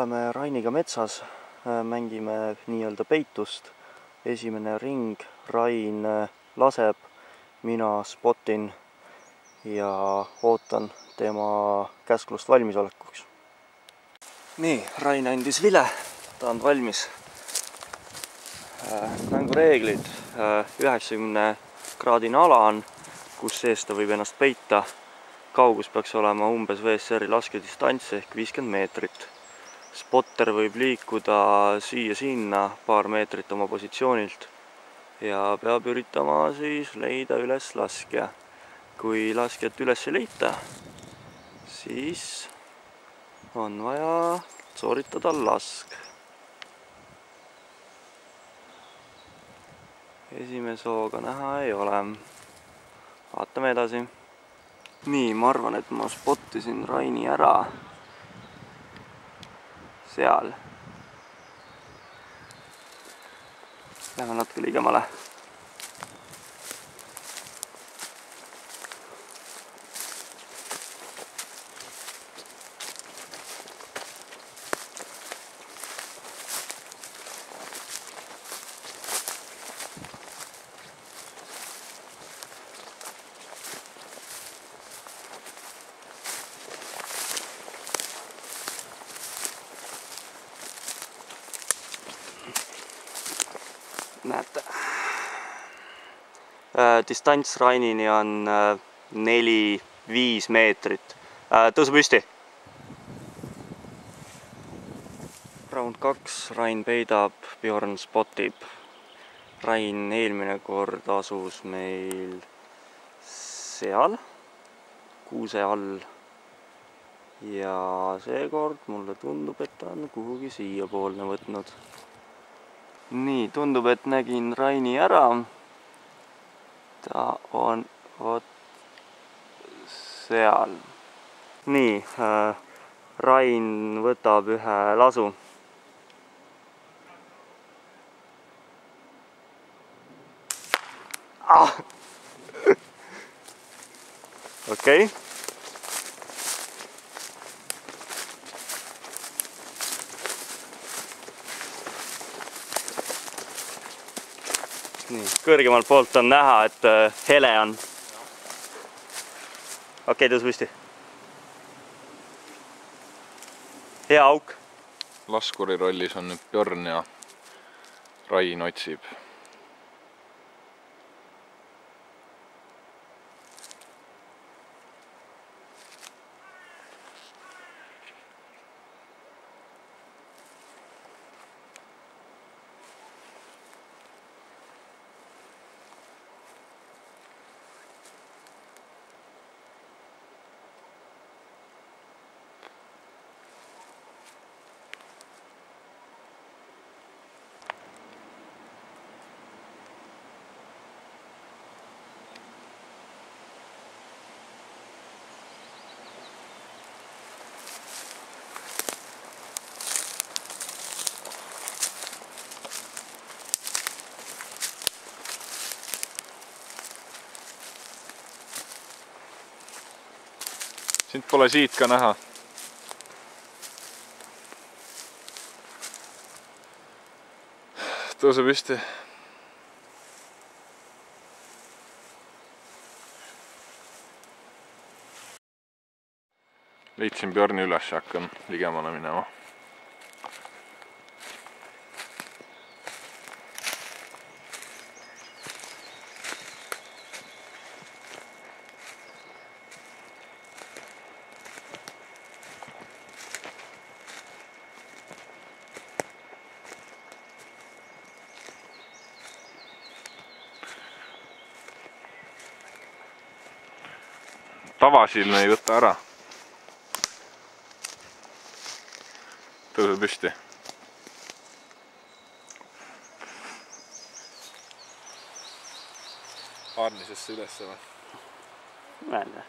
oleme Rainiga metsas, mängime nii-öelda peitust. Esimene ring, Rain laseb, mina spotin ja ootan tema käsklust valmisolekuks. Nii, Rain andis vile, ta on valmis. Mängureeglid, 90-kraadine ala on, kus sees ta võib ennast peita. Kaugus peaks olema umbes VSR-i laskedistants ehk 50 meetrit. Spotter võib liikuda siia-sinna paar meetrit oma positsioonilt ja peab üritama siis leida üles laskja. Kui laskjat üles ei leita, siis on vaja sooritada lask. Esimese hooga näha ei ole. Vaatame edasi. Nii, ma arvan, et ma spottisin Raini ära. Seal. Lähme natuke ligemale. Näete. Distants Rainini on 4-5 meetrit. Tõuse püsti. Round 2, Rain peidab, Bjorn spotib. Rain eelmine kord asus meil seal, kuuse all. Ja seekord mulle tundub, et ta on kuhugi siiapoolne võtnud. Nii, tundub, et nägin Raini ära. Ta on vot seal. Nii, Rain võtab ühe lasu. Okei. Nii, kõrgemalt poolt on näha, et hele on. Okei, tõus püsti. Hea auk. Laskuri rollis on nüüd Bjorn ja Rain otsib. Sind pole siit ka näha. Tõuse püsti. Leidsin Bjorni üles ja hakkan ligemale minema. Tavasilme ei võta ära. Tõuse püsti. Haarnisesse ülesse või? Välja.